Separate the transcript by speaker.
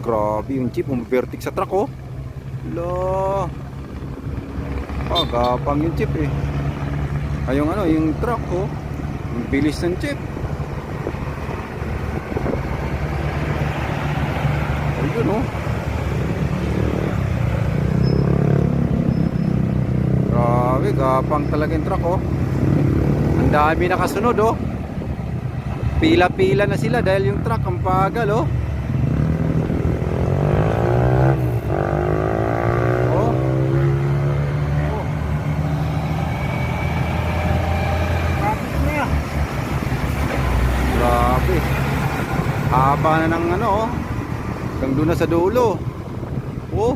Speaker 1: Grabe yung jeep, umabertik sa truck oh. Lo. Gapang yung jeep eh. Ay yung ano, yung truck oh. Ang bilis ng jeep. Ayun oh. Grabe, gapang talaga yung truck oh. Ang dami nakasunod oh. Pila-pila na sila dahil yung truck ang pagal oh. Oh. Oh. Grabe. Haba na ng ano oh. Hanggang doon na sa dulo. Oh.